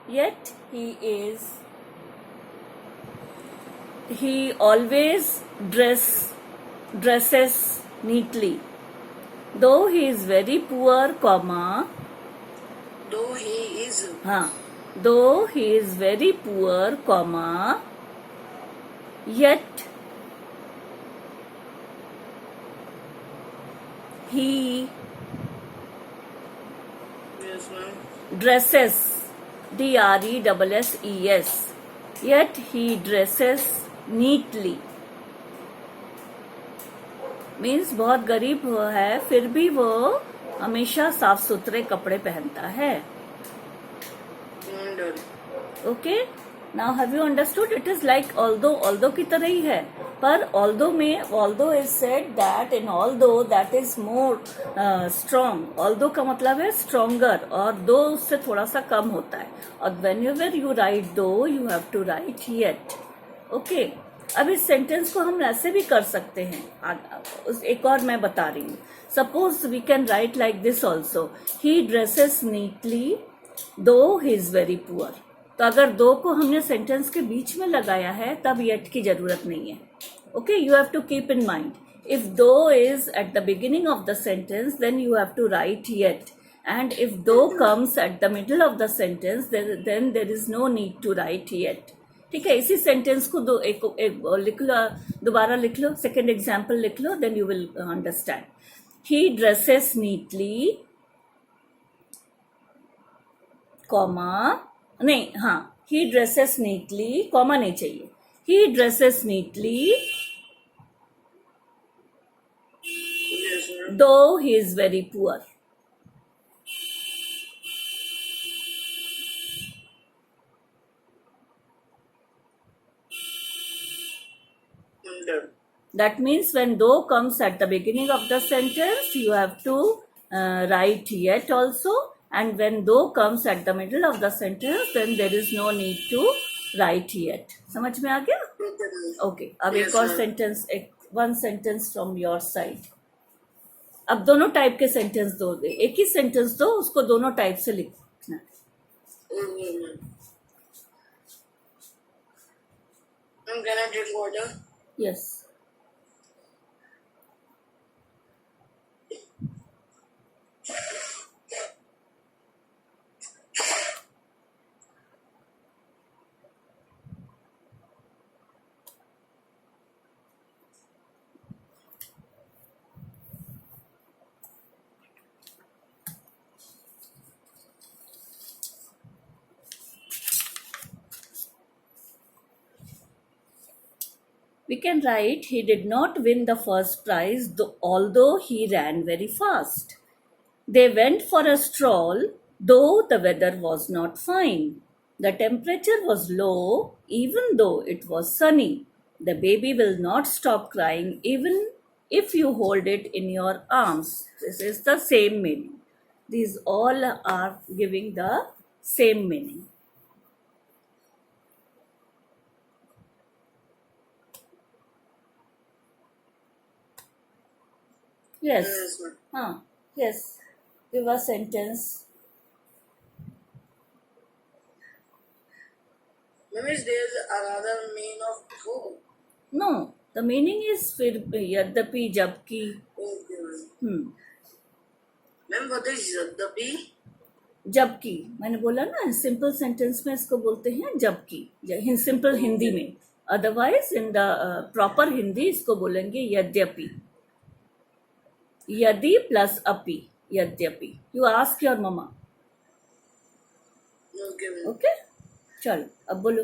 yet he always dresses neatly. Though he is very poor, comma, though he is though he is very poor, comma, yet he yes ma'am dresses, DRESSES, yet he dresses neatly. Means बहुत गरीब है फिर भी वो हमेशा साफ सुथरे कपड़े पहनता है. Okay, now have you understood? It is like although की तरह ही है, पर although is said that in although that is more strong. Although का मतलब है स्ट्रॉन्गर, और दो उससे थोड़ा सा कम होता है. और whenever you write though, you have to write yet. Okay, अब इस सेंटेंस को हम ऐसे भी कर सकते हैं. एक और मैं बता रही हूँ. Suppose we can write like this also, he dresses neatly though he is very poor. तो अगर दो को हमने सेंटेंस के बीच में लगाया है तब येट की जरूरत नहीं है. Okay, you have to keep in mind, if though is at the beginning of the sentence then you have to write yet, and if though comes at the middle of the sentence then there is no need to write yet. ठीक है, इसी sentence को एक लिख लो, दोबारा लिख लो, second example लिख लो, then you will understand. He dresses neatly, comma नहीं, हाँ, ही ड्रेसेस नीटली, कॉमा नहीं चाहिए. ही dresses neatly though he is very poor. That means when though comes at the beginning of the sentence, you have to write yet also, and when though comes at the middle of the sentence, then there is no need to write yet. समझ में आ गया? Okay, अब एक और sentence, one sentence from your side. अब दोनों type के सेंटेंस दोगे, एक ही सेंटेंस दो, उसको दोनों टाइप से लिखना. Can I drink water? Yes. We can write, he did not win the first prize, although he ran very fast. They went for a stroll, though the weather was not fine. The temperature was low, even though it was sunny. The baby will not stop crying even if you hold it in your arms. This is the same meaning. These all are giving the same meaning. Yes. Yes. Give a sentence. Ma'am, is there another meaning of who? No, the meaning is फिर यद्यपि जबकि. Okay, ma'am. Ma'am, what is यद्यपि? जबकि मैंने बोला ना, simple sentence में इसको बोलते हैं जबकि, सिंपल हिंदी में. Otherwise in the proper Hindi इसको बोलेंगे यद्यपि. यदि प्लस अपि, यद्यपि. You ask your mama. Okay, चलो अब बोलो.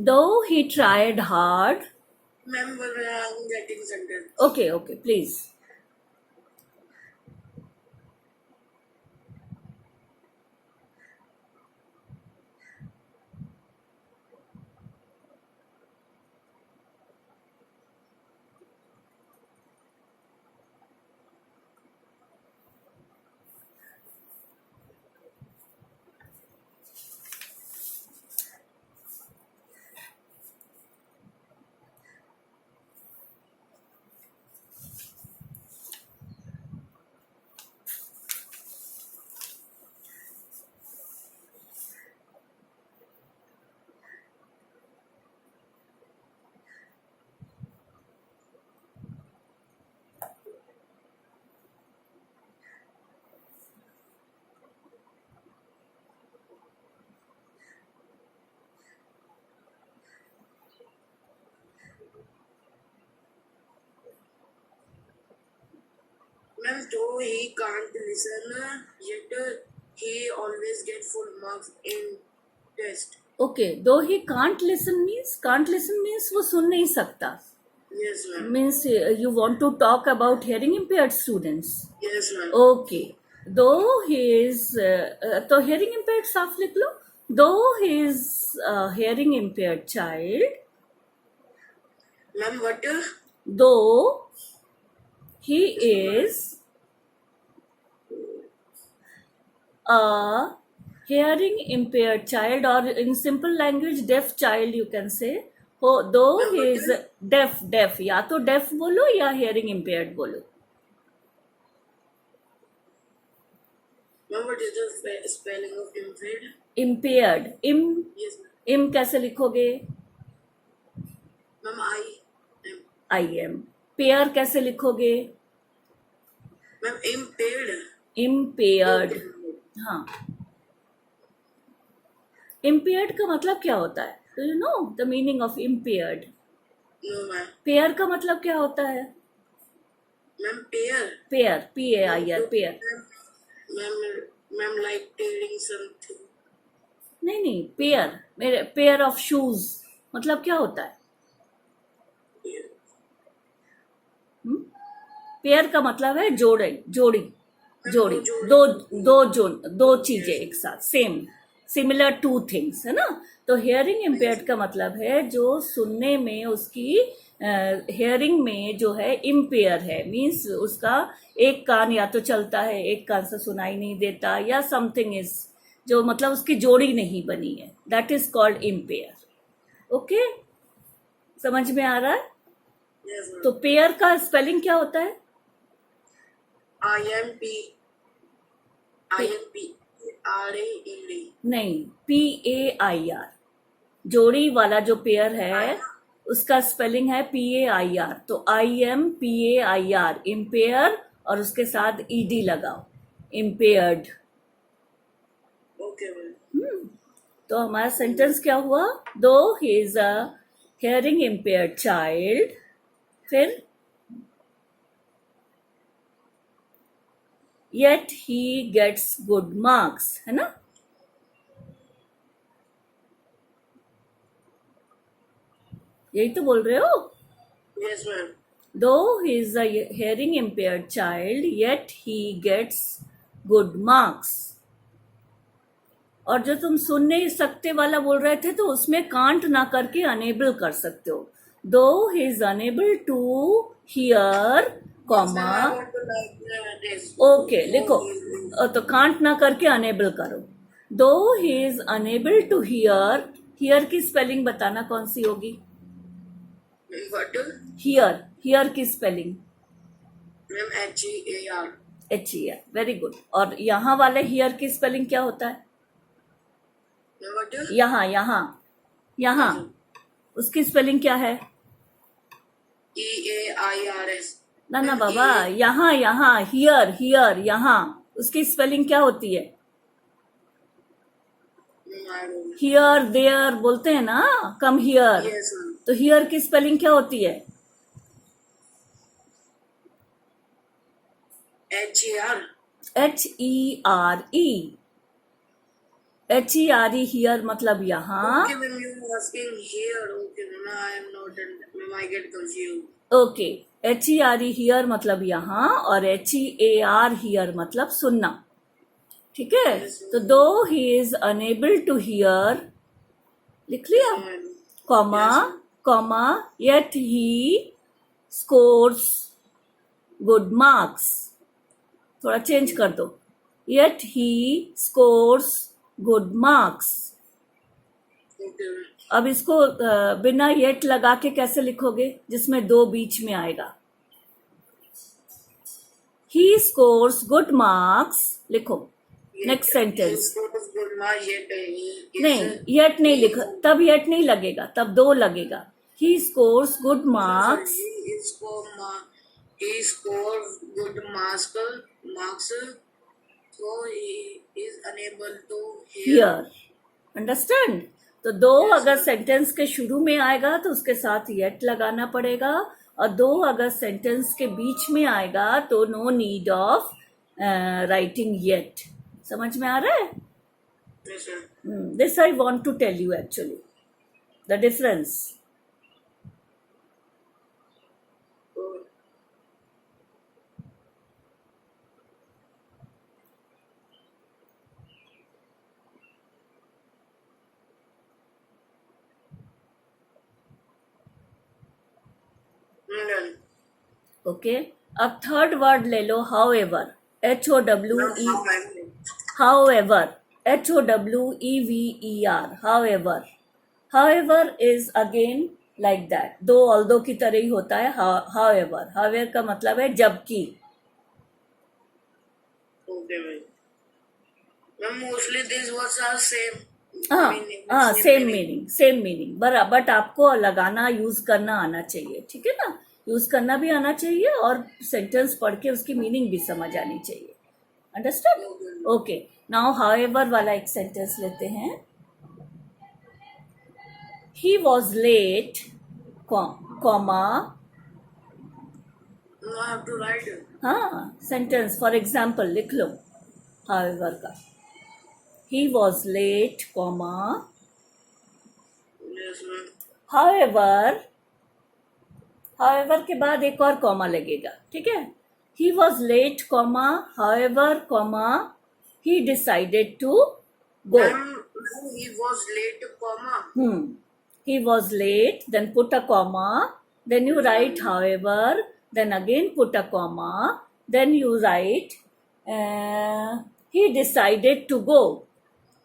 Though he tried hard. Ma'am, I'm getting sentence. Okay, please. Ma'am, though he can't listen, yet he always get full marks in test. Okay, दो ही कांट लिसन मीन्स वो सुन नहीं सकता. Yes, ma'am. Means you want to talk about hearing impaired students. Yes, ma'am. Okay. Though he is तो hearing impaired साफ लिख लो. Though he is a hearing impaired child, Ma'am, what? though he is a hearing impaired child, or in simple language deaf child you can say. Though he is deaf, या तो deaf बोलो या hearing impaired बोलो. Ma'am, what is the spelling of impaired? Impaired, Yes, ma'am. कैसे लिखोगे? Ma'am, I am. Pair कैसे लिखोगे? Ma'am, impaired. Impaired. हाँ. Impaired का मतलब क्या होता है? Do you know the meaning of impaired? No, ma'am. Pair का मतलब क्या होता है? Ma'am, pair. Pair, PAIR, pair. Ma'am, like tearing something. नहीं, पेयर. मेरे पेयर ऑफ शूज मतलब क्या होता है? पेयर का मतलब है जोड़ी. दो चीजें एक साथ, सिमिलर टू थिंग्स, है ना? तो हेयरिंग इम्पेयर्ड का मतलब है जो सुनने में उसकी हेयरिंग में जो है इम्पेयर है, मीन्स उसका एक कान या तो चलता है, एक कान से सुनाई नहीं देता, या समथिंग इज जो मतलब उसकी जोड़ी नहीं बनी है, that is called empire. Okay, समझ में आ रहा है? Yes, ma'am. तो पेयर का स्पेलिंग क्या होता है? IMP. RAED. नहीं, PAIR. जोड़ी वाला जो पेयर है उसका स्पेलिंग है PAIR. तो IMPAIR, इम्पेयर, और उसके साथ ED लगाओ, इम्पेयर्ड. Okay, ma'am. तो हमारा सेंटेंस क्या हुआ? दो he is a hearing impaired child, फिर yet he gets good marks, है ना? यही तो बोल रहे हो. Yes, ma'am. Though he is a hearing impaired child, yet he gets good marks. और जो तुम सुन नहीं सकते वाला बोल रहे थे तो उसमें कांट ना करके अनेबल कर सकते हो. Though he is unable to hear, comma. I want to like this. Okay, लिखो. तो कांट ना करके अनेबल करो. Though he is unable to hear की स्पेलिंग बताना कौन सी होगी? What? हियर की spelling Ma'am, HEAR. HER. Very good. और यहाँ वाले हियर की स्पेलिंग क्या होता है? Ma'am, what? यहाँ उसकी स्पेलिंग क्या है? EAIRS. ना बाबा, यहाँ हियर, यहाँ उसकी स्पेलिंग क्या होती है? I don't know. Here there बोलते हैं ना, कम हियर. Yes, ma'am. तो हियर की स्पेलिंग क्या होती है? HER. HERE. हियर मतलब यहाँ. Okay, ma'am, you were asking here. Okay, ma'am, I am not. Ma'am, I get confused. Okay. HERE here मतलब यहाँ, और HEAR हियर मतलब सुनना. ठीक है? तो though he is unable to hear, लिख लिया, comma, yet he scores good marks. थोड़ा चेंज कर दो. Yet he scores good marks. Okay, ma'am. अब इसको बिना येट लगा के कैसे लिखोगे जिसमें दो बीच में आएगा? ही स्कोर्स गुड मार्क्स लिखो. Next sentence. नहीं, येट नहीं लिखो, तब येट नहीं लगेगा, तब दो लगेगा. ही scores good marks. He scores good marks, so he is unable to hear. Here. Understand? तो दो अगर सेंटेंस के शुरू में आएगा तो उसके साथ येट लगाना पड़ेगा, और दो अगर सेंटेंस के बीच में आएगा तो no need of writing yet. समझ में आ रहा है? Yes, sir. This I want to tell you actually the difference. Oh, done. Okay. अब थर्ड वर्ड ले लो however. HOWE. Now how I will. However. HOWEVER. However. However is again like that. दो although की तरह ही होता है. However. However का मतलब है जबकि. Okay, ma'am. Ma'am, mostly these words are same meaning. हाँ same same meaning. Meaning same meaning but आपको लगाना यूज करना आना चाहिए. ठीक है ना? यूज करना भी आना चाहिए और सेंटेंस पढ़ के उसकी मीनिंग भी समझ आनी चाहिए. अंडरस्टूड? ओके. नाउ हाउएवर वाला एक सेंटेंस लेते हैं. He was late comma. No, I have to write it. हाँ सेंटेंस फॉर एग्जाम्पल लिख लो हाउएवर का. He was late comma. Yes, ma'am. However. However के बाद एक और कॉमा लगेगा. ठीक है? He was late comma however comma he decided to go. Ma'am, he was late, comma. He was late, then put a comma, then you write however, then again put a comma, then you write he decided to go.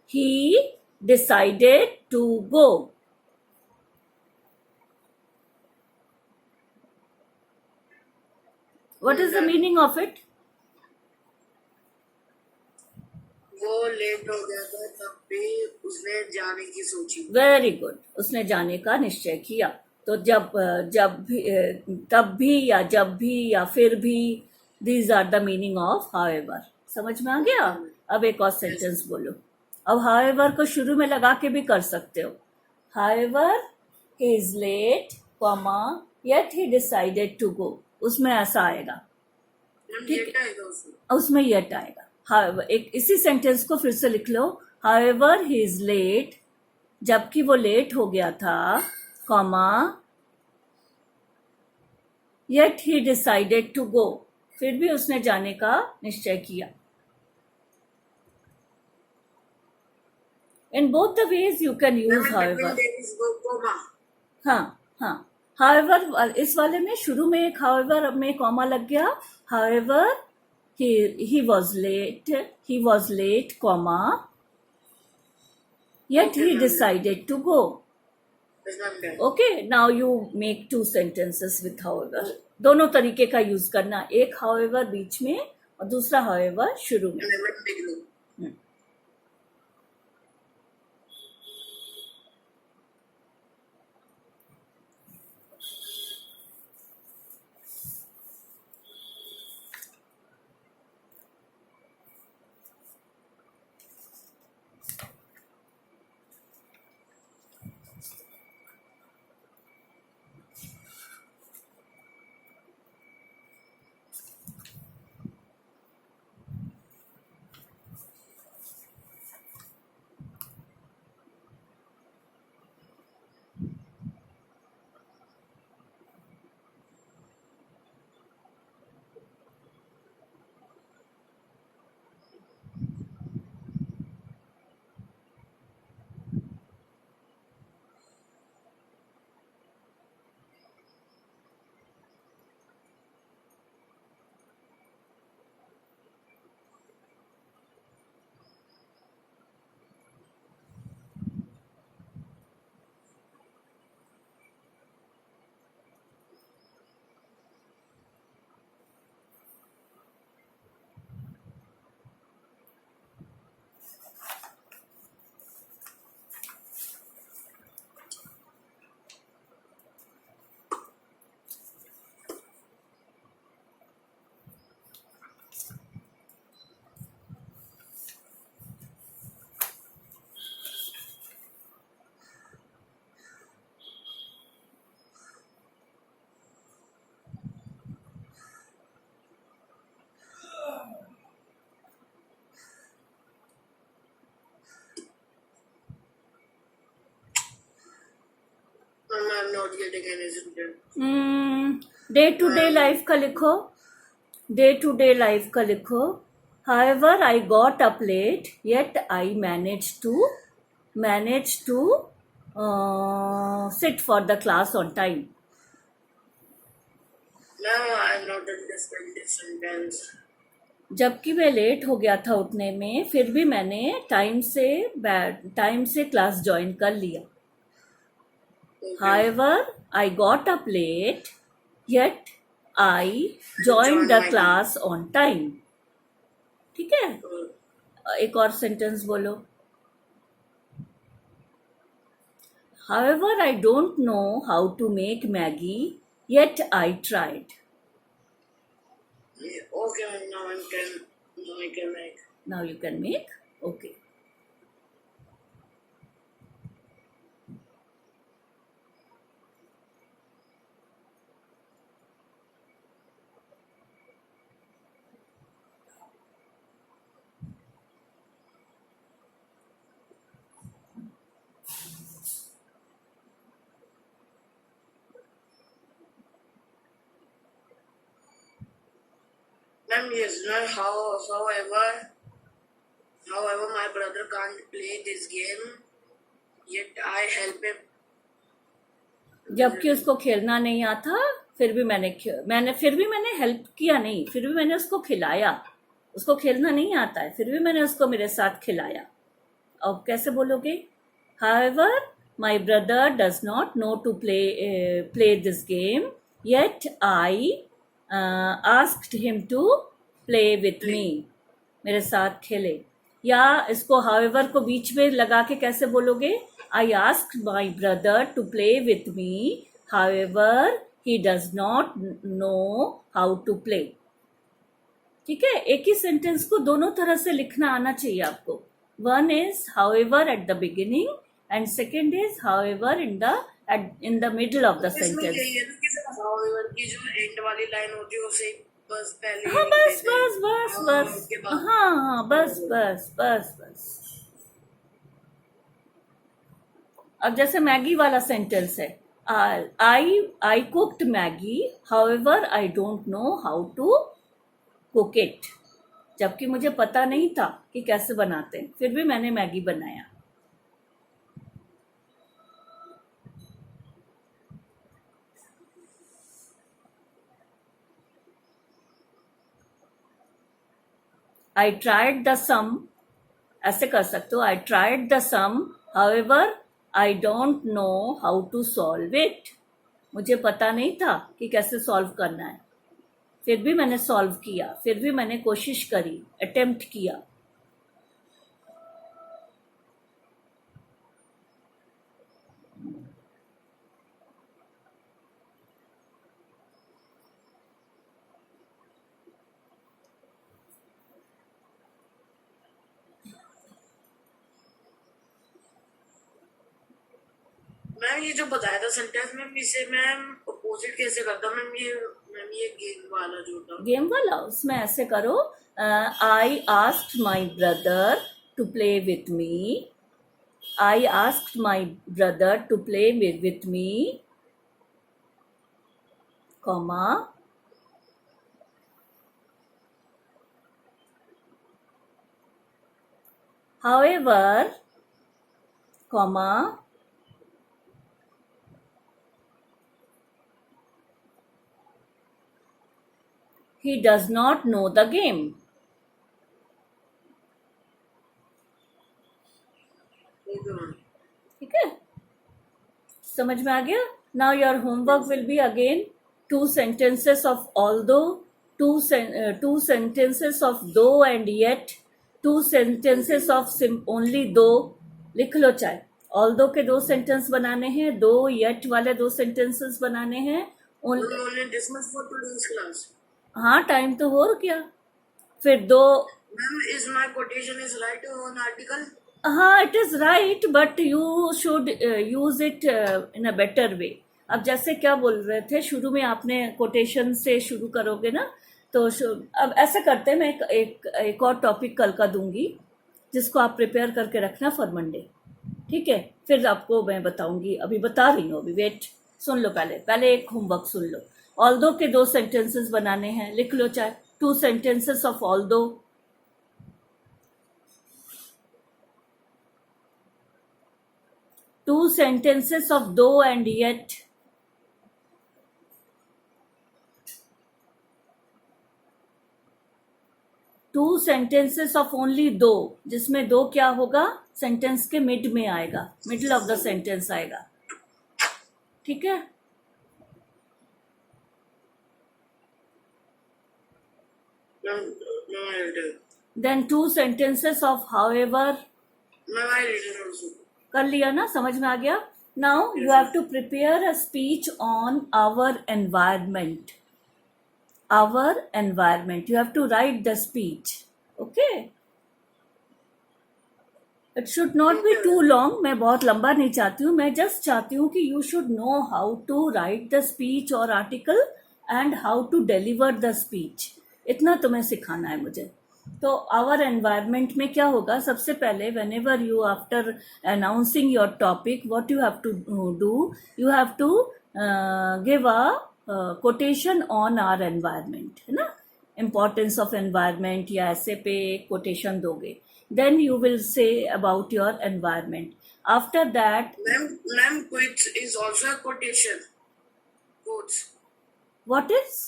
He decided to go. What is the meaning of it? वो late हो गया था तब भी उसने जाने की सोची. Very good. उसने जाने का निश्चय किया. तो जब भी तब भी या जब भी या फिर भी, these are the meaning of however. समझ में आ गया? अब एक और सेंटेंस बोलो. अब हाउएवर को शुरू में लगा के भी कर सकते हो. However he is late comma yet he decided to go. उसमें ऐसा आएगा. मैम, ठीक ये है. क्या है उसमें? उसमें येट आएगा. However, एक इसी सेंटेंस को फिर से लिख लो. However, he is late, जबकि वो लेट हो गया था, comma yet he decided to go. फिर भी उसने जाने का निश्चय किया. In both the ways you can use Ma'am, however. between there is go, comma. हाँ. However इस वाले में शुरू में एक however में कॉमा लग गया. However, he was late, comma, yet he decided to go. Yes, ma'am, done. Okay, now you make two sentences with however. दोनों तरीके का यूज करना. एक however बीच में और दूसरा however शुरू में. मैं लिख लूं. not getting any sentence. Day to day life का लिखो, डे टू डे लाइफ का लिखो. However, I got up late, yet I managed to sit for the class on time. Now I'm not understanding this sentence. जबकि मैं late हो गया था उठने में, फिर भी मैंने टाइम से क्लास ज्वाइन कर लिया. Okay. However, I got up late, yet I joined the class on time. ठीक है, एक और सेंटेंस बोलो. However, I don't know how to make Maggie, yet I tried. Okay, now I can make. Now you can make. Okay. Ma'am, yes, ma'am. However, my brother can't play this game, yet I help him. जबकि उसको खेलना नहीं आता, फिर भी मैंने help किया नहीं, फिर भी मैंने उसको खिलाया. उसको खेलना नहीं आता है, फिर भी मैंने उसको मेरे साथ खिलाया. अब कैसे बोलोगे? However, my brother does not know to play this game, yet I asked him to play with me. मेरे साथ खेले. या इसको however को बीच में लगा के कैसे बोलोगे? I asked my brother to play with me, however he does not know how to play. ठीक है, एक ही सेंटेंस को दोनों तरह से लिखना आना चाहिए आपको. One is however at the beginning and second is however in the middle of the इसमें sentence. यही है ना कि सिर्फ however की जो एंड वाली लाइन होती है उसे बस पहले हाँ लिख बस देते हैं. उसके बाद हाँ बस. अब जैसे मैगी वाला सेंटेंस है, I cooked Maggie, however I don't know how to cook it. जबकि मुझे पता नहीं था कि कैसे बनाते हैं, फिर भी मैंने मैगी बनाया. I tried the sum, ऐसे कर सकते हो. I tried the sum, however I don't know how to solve it. मुझे पता नहीं था कि कैसे सॉल्व करना है, फिर भी मैंने सॉल्व किया, फिर भी मैंने कोशिश करी, अटेम्प्ट किया. मैम ये जो बताया था सेंटेंस में इसे मैम अपोजिट कैसे करता हूँ ये गेम वाला जो था. गेम वाला, उसमें ऐसे करो. I asked my brother to play with me. I asked my brother to play with me, comma. However, comma, he does not know the game. ठीक है, समझ में आ गया? Now your homework will be again 2 sentences of although, 2 sentences of though and yet, 2 sentences of only though. लिख लो चाहे. although के 2 sentence बनाने हैं, though yet वाले 2 sentences बनाने हैं. only this much for today's class. हाँ, टाइम तो हो गया. फिर 2. Ma'am, is my quotation is right on article? हाँ, it is right, but you should use it in a better way. अब जैसे क्या बोल रहे थे, शुरू में आपने कोटेशन से शुरू करोगे ना, तो अब ऐसे करते हैं. मैं एक और टॉपिक कल का दूंगी, जिसको आप प्रिपेयर करके रखना फॉर मंडे. ठीक है, फिर आपको मैं बताऊंगी. अभी बता रही हूँ, अभी वेट. सुन लो, पहले एक होमवर्क सुन लो. ऑल्दो के 2 सेंटेंसेस बनाने हैं, लिख लो चाहे 2 sentences of although. Two sentences of though and yet. Two sentences of only though, जिसमें दो क्या होगा, सेंटेंस के मिड में आएगा, मिडिल ऑफ द सेंटेंस आएगा. ठीक है. No, I did it. Then 2 sentences of however. No, I did it also. कर लिया ना, समझ में आ गया. Now you have to prepare a speech on our environment. Our environment. You have to write the speech. Okay. It should not be too long. मैं बहुत लंबा नहीं चाहती हूँ. मैं just चाहती हूँ कि you should know how to write the speech or article and how to deliver the speech. इतना तुम्हें सिखाना है मुझे. तो our environment में क्या होगा, सबसे पहले whenever you after announcing your topic, what you have to do, you have to give a quotation on our environment, है ना. इम्पोर्टेंस ऑफ एनवायरमेंट या ऐसे पे कोटेशन दोगे. Then you will say about your environment. After that, Ma'am, quotes is also a quotation. Quotes. What is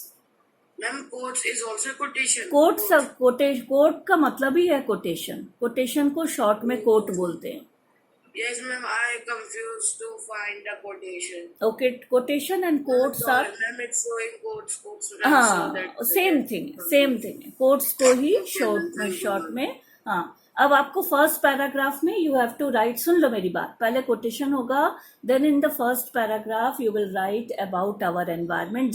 Ma'am, quotes is also a quotation. Quote का मतलब ही है कोटेशन. कोटेशन को short में कोट बोलते हैं. Yes, ma'am, I confused to find the quotation. Okay, quotation and quotes are, Ma'am, it's showing quotes. हाँ, same thing. Quotes को ही शॉर्ट में. हाँ, अब आपको फर्स्ट पैराग्राफ में यू हैव टू राइट, सुन लो मेरी बात, पहले कोटेशन होगा, then in the first paragraph you will write about our environment.